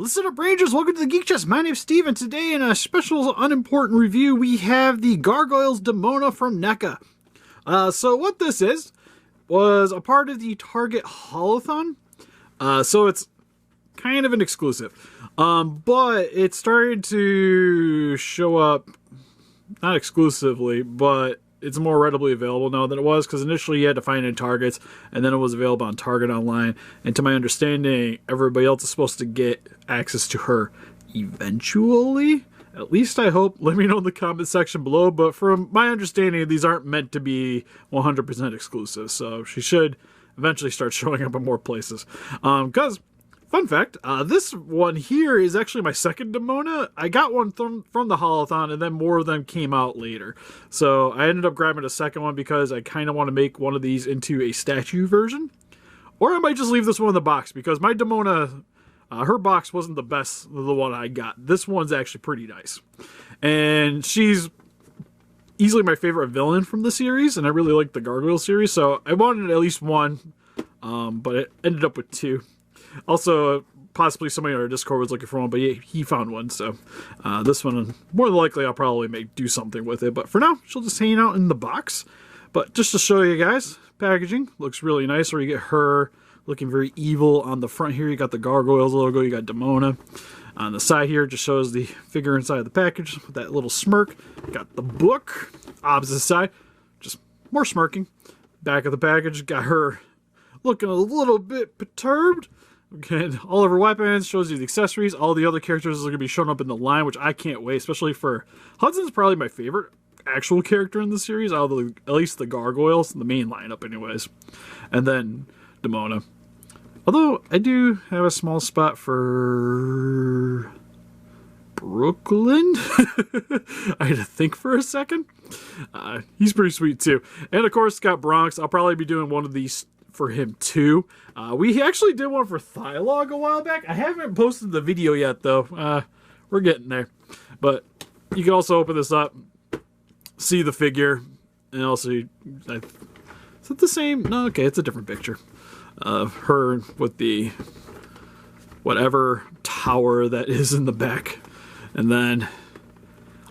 Listen up, Rangers. Welcome to the Geek Chest. My name's Steve, and today in a special unimportant review, we have the Gargoyles Demona from NECA. So what this is, was a part of the Target Holothon. So it's kind of an exclusive. But it started to show up, not exclusively, but it's more readily available now than it was, because initially you had to find it in Targets, and then it was available on Target Online. And to my understanding, everybody else is supposed to get access to her eventually. At least I hope. Let me know in the comment section below. But from my understanding, these aren't meant to be 100% exclusive, so she should eventually start showing up in more places. Because, fun fact, this one here is actually my second Demona. I got one from the Holothon, and then more of them came out later. So I ended up grabbing a second one because I kind of want to make one of these into a statue version. Or I might just leave this one in the box, because my Demona, her box wasn't the best of the one I got. This one's actually pretty nice. And she's easily my favorite villain from the series, and I really like the Gargoyle series, so I wanted at least one, but it ended up with two. Also, possibly somebody on our Discord was looking for one, but he found one, so this one, more than likely, I'll probably do something with it. But for now, she'll just hang out in the box. But just to show you guys, packaging looks really nice, where you get her looking very evil on the front here. You got the Gargoyles logo, you got Demona. On the side here, just shows the figure inside of the package with that little smirk. Got the book, opposite side, just more smirking. Back of the package, got her looking a little bit perturbed. Again, all of her weapons, shows you the accessories. All the other characters are going to be showing up in the line, which I can't wait, especially for Hudson's probably my favorite actual character in the series, out of at least the Gargoyles, the main lineup anyways. And then Demona. Although, I do have a small spot for Brooklyn. I had to think for a second. He's pretty sweet too. And of course, got Bronx. I'll probably be doing one of these for him too. We actually did one for Thylog a while back. I haven't posted the video yet though. We're getting there. But you can also open this up, see the figure, and also, is it the same? No, okay, it's a different picture of her with the whatever tower that is in the back. And then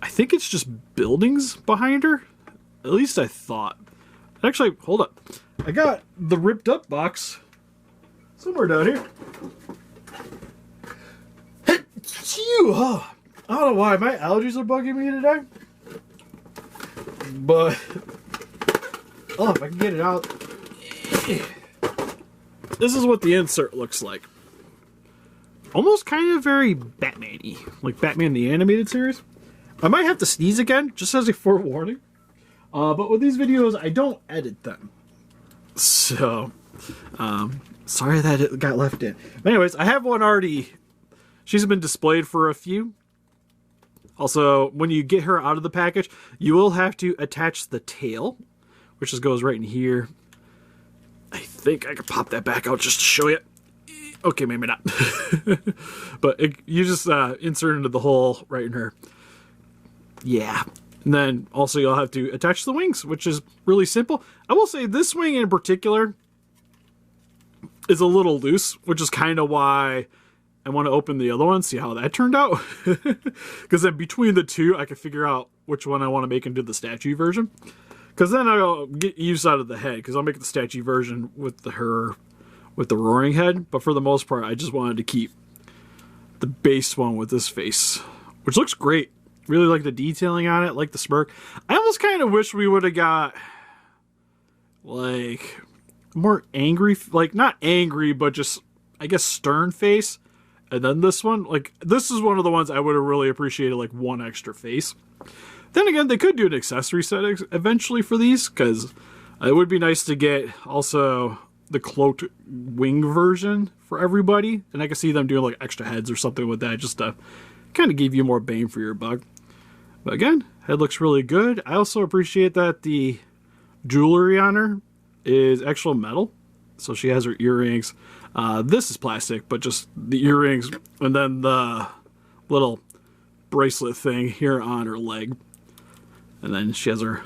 I think it's just buildings behind her. At least I thought. Actually, hold up. I got the ripped up box somewhere down here. I don't know why my allergies are bugging me today. But, oh, if I can get it out. This is what the insert looks like. Almost kind of very Batman-y. Like Batman the Animated Series. I might have to sneeze again, just as a forewarning. But with these videos, I don't edit them. So, sorry that it got left in. But anyways, I have one already. She's been displayed for a few. Also, when you get her out of the package, you will have to attach the tail, which just goes right in here. I think I could pop that back out just to show you. Okay, maybe not. But you just insert into the hole right in her. Yeah. And then also you'll have to attach the wings, which is really simple. I will say this wing in particular is a little loose, which is kind of why I want to open the other one, see how that turned out. Because then between the two, I can figure out which one I want to make into the statue version. Because then I'll get use out of the head, because I'll make the statue version with the roaring head. But for the most part, I just wanted to keep the base one with this face, which looks great. Really like the detailing on it, like the smirk. I almost kind of wish we would have got, like, more angry, like, not angry, but just, I guess, stern face. And then this one, like, this is one of the ones I would have really appreciated, like, one extra face. Then again, they could do an accessory set eventually for these, because it would be nice to get also the cloaked wing version for everybody. And I can see them doing, like, extra heads or something with that, just to kind of give you more bang for your buck. But again, head looks really good. I also appreciate that the jewelry on her is actual metal. So she has her earrings. This is plastic, but just the earrings, and then the little bracelet thing here on her leg. And then she has her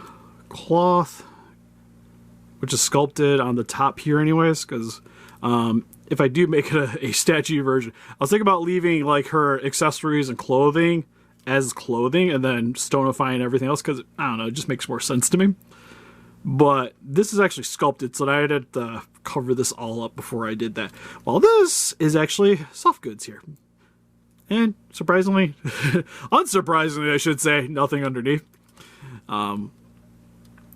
cloth, which is sculpted on the top here anyways, because if I do make it a statue version, I was thinking about leaving like her accessories and clothing as clothing and then stonifying everything else because, I don't know, it just makes more sense to me. But this is actually sculpted, so I had to cover this all up before I did that. Well, this is actually soft goods here. And surprisingly, unsurprisingly, I should say, nothing underneath.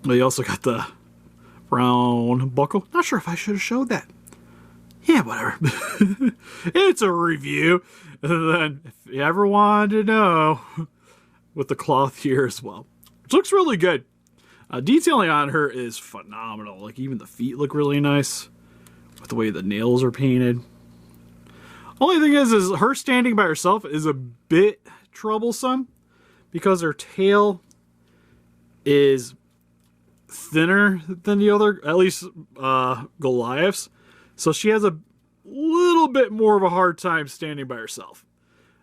They also got the brown buckle. Not sure if I should have showed that. Yeah, whatever. It's a review. And then, if you ever wanted to know, with the cloth here as well. Which looks really good. Detailing on her is phenomenal. Like, even the feet look really nice with the way the nails are painted. Only thing is her standing by herself is a bit troublesome because her tail is thinner than the other, at least Goliath's. So she has a little bit more of a hard time standing by herself.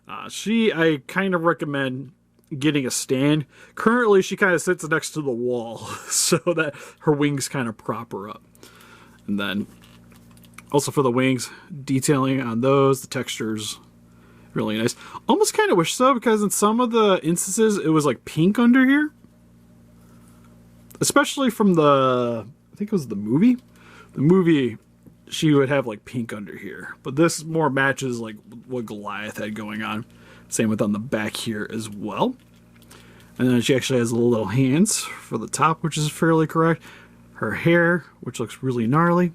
I kind of recommend getting a stand. Currently, she kind of sits next to the wall so that her wings kind of prop her up. And then, also for the wings, detailing on those, the textures, really nice. Almost kind of wish so, because in some of the instances, it was like pink under here. Especially from I think it was the movie. The movie, she would have like pink under here. But this more matches like what Goliath had going on. Same with on the back here as well. And then she actually has little hands for the top, which is fairly correct. Her hair, which looks really gnarly.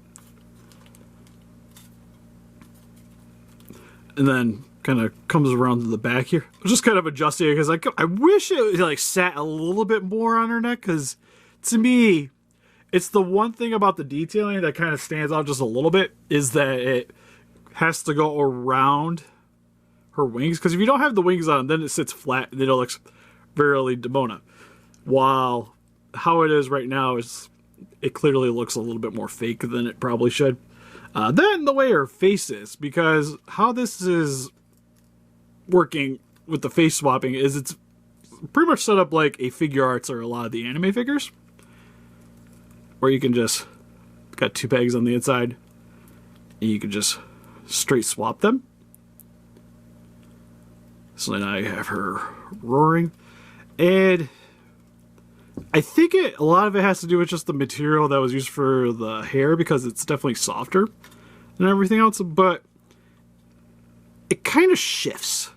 And then kind of comes around to the back here. I'm just kind of adjusting it because I wish it like sat a little bit more on her neck, because to me, it's the one thing about the detailing that kind of stands out just a little bit, is that it has to go around her wings, because if you don't have the wings on, then it sits flat and then it looks very Demona. While how it is right now is, it clearly looks a little bit more fake than it probably should. Then the way her face is, because how this is working with the face swapping is it's pretty much set up like a figure arts or a lot of the anime figures, where you can just got two pegs on the inside and you can just straight swap them. So then I have her roaring, and I think a lot of it has to do with just the material that was used for the hair, because it's definitely softer than everything else, but it kind of shifts.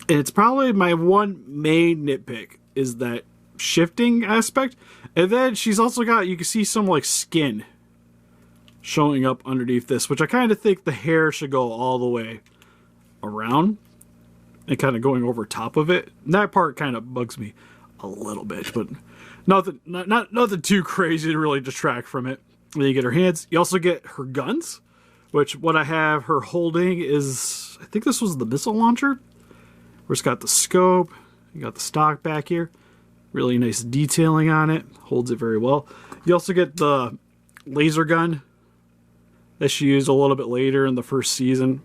And it's probably my one main nitpick, is that shifting aspect. And then she's also got, you can see some like skin showing up underneath this, which I kind of think the hair should go all the way around and kind of going over top of it. And that part kind of bugs me a little bit, but nothing too crazy to really distract from it. And then you get her hands. You also get her guns, which what I have her holding is, I think this was the missile launcher, where it's got the scope. You got the stock back here. Really nice detailing on it. Holds it very well. You also get the laser gun that she used a little bit later in the first season,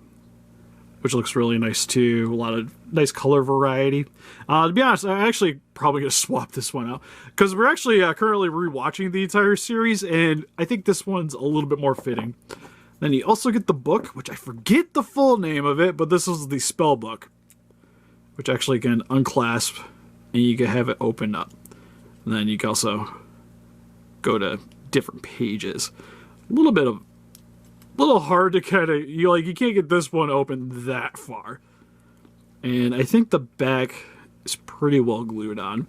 which looks really nice too. A lot of nice color variety. To be honest, I'm actually probably going to swap this one out, because we're actually currently rewatching the entire series, and I think this one's a little bit more fitting. Then you also get the book, which I forget the full name of it, but this is the spell book, which actually can unclasp and you can have it open up. And then you can also go to different pages. A little hard to kind of, you can't get this one open that far. And I think the back is pretty well glued on,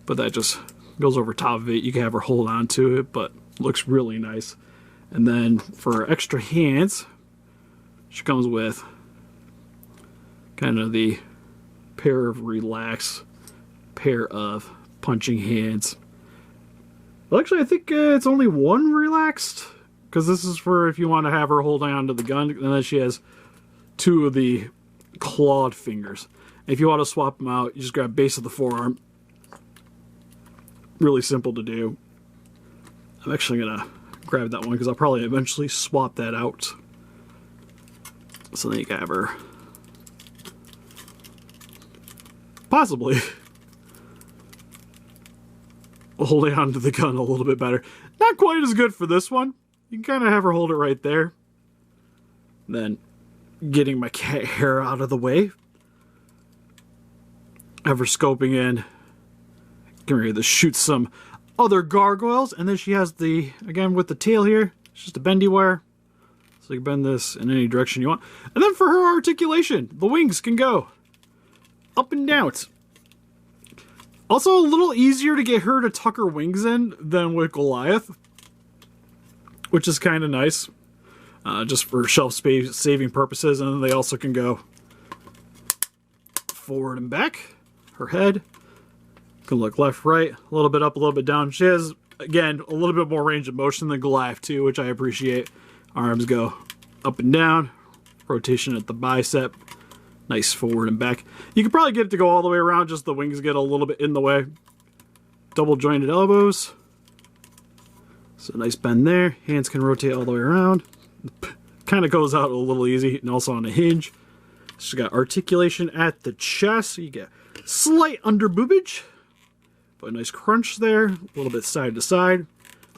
but that just goes over top of it. You can have her hold on to it, but looks really nice. And then for extra hands, she comes with kind of the pair of relaxed, pair of punching hands. Well, actually, I think it's only one relaxed, because this is for if you want to have her holding on to the gun, and then she has two of the clawed fingers. And if you want to swap them out, you just grab base of the forearm. Really simple to do. I'm actually going to grab that one, because I'll probably eventually swap that out. So then you can have her possibly holding on to the gun a little bit better. Not quite as good for this one, You can kind of have her hold it right there. Then getting my cat hair out of the way. Have her scoping in. Getting ready to shoot some other gargoyles. And then she has the, again with the tail here, it's just a bendy wire. So you can bend this in any direction you want. And then for her articulation, the wings can go up and down. Also a little easier to get her to tuck her wings in than with Goliath, which is kind of nice, just for shelf space saving purposes. And then they also can go forward and back. Her head can look left, right, a little bit up, a little bit down. She has, again, a little bit more range of motion than Goliath too, which I appreciate. Arms go up and down, rotation at the bicep, nice forward and back. You could probably get it to go all the way around, just the wings get a little bit in the way. Double jointed elbows. So nice bend there. Hands can rotate all the way around. Kind of goes out a little easy, and also on a hinge. She's got articulation at the chest, so you get slight under boobage, but a nice crunch there. A little bit side to side.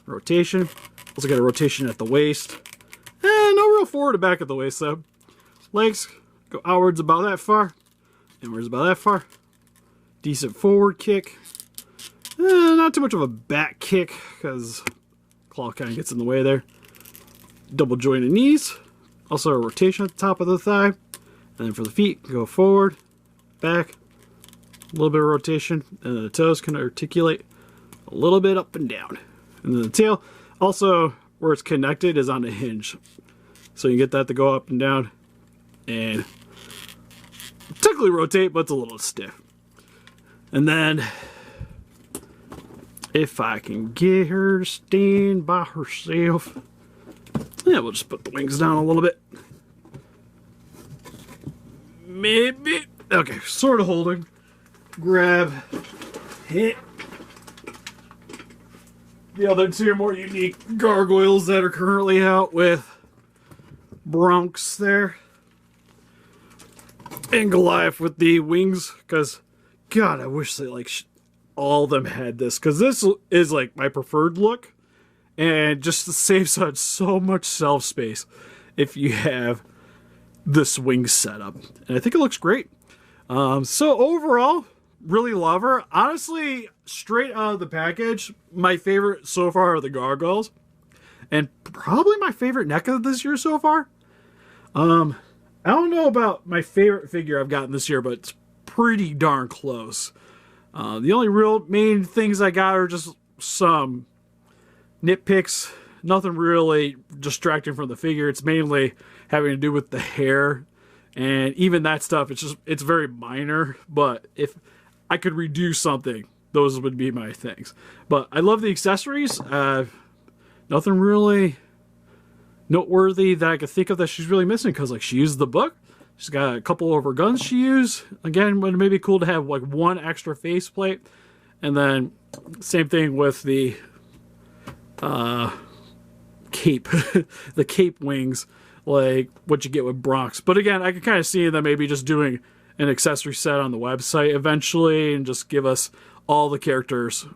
Rotation. Also got a rotation at the waist. And no real forward to back at the waist though. Legs go outwards about that far. Inwards about that far. Decent forward kick. Not too much of a back kick because claw kind of gets in the way there. Double jointed knees. Also a rotation at the top of the thigh. And then for the feet, go forward, back, a little bit of rotation, and then the toes can articulate a little bit up and down. And then the tail, also where it's connected is on a hinge. So you get that to go up and down and technically rotate, but it's a little stiff. And then if I can get her to stand by herself, yeah, we'll just put the wings down a little bit. Maybe. Okay, sort of holding. Grab. Hit. The other two more unique gargoyles that are currently out with Bronx there. And Goliath with the wings. Because, God, I wish they, like, all of them had this. Because this is, like, my preferred look. And just saves on so much shelf space if you have this wing setup. And I think it looks great. So overall, really love her. Honestly, straight out of the package, my favorite so far are the gargoyles. And probably my favorite NECA this year so far. I don't know about my favorite figure I've gotten this year, but it's pretty darn close. The only real main things I got are just some nitpicks. Nothing really distracting from the figure. It's mainly having to do with the hair, and even that stuff, it's very minor, but if I could redo something, those would be my things. But I love the accessories. Nothing really noteworthy that I could think of that she's really missing, because like she used the book, she's got a couple of her guns she used. Again, would maybe cool to have like one extra faceplate, and then same thing with the cape, the cape wings, like what you get with Bronx. But again, I could kind of see them maybe just doing an accessory set on the website eventually and just give us all the characters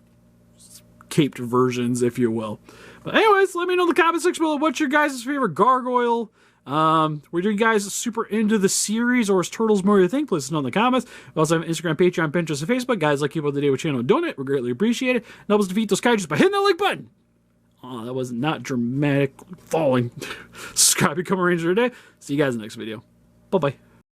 caped versions, if you will. But anyways, let me know in the comment section below what's your guys' favorite gargoyle. Were you guys super into the series, or is Turtles more your thing? Please let us know in the comments. We also have Instagram, Patreon, Pinterest, and Facebook. Guys, like people today with channel donate, we greatly appreciate it. And help us defeat those kaijus by hitting that like button. Oh, that was not dramatic falling. Subscribe, become a ranger today. See you guys in the next video. Bye-bye.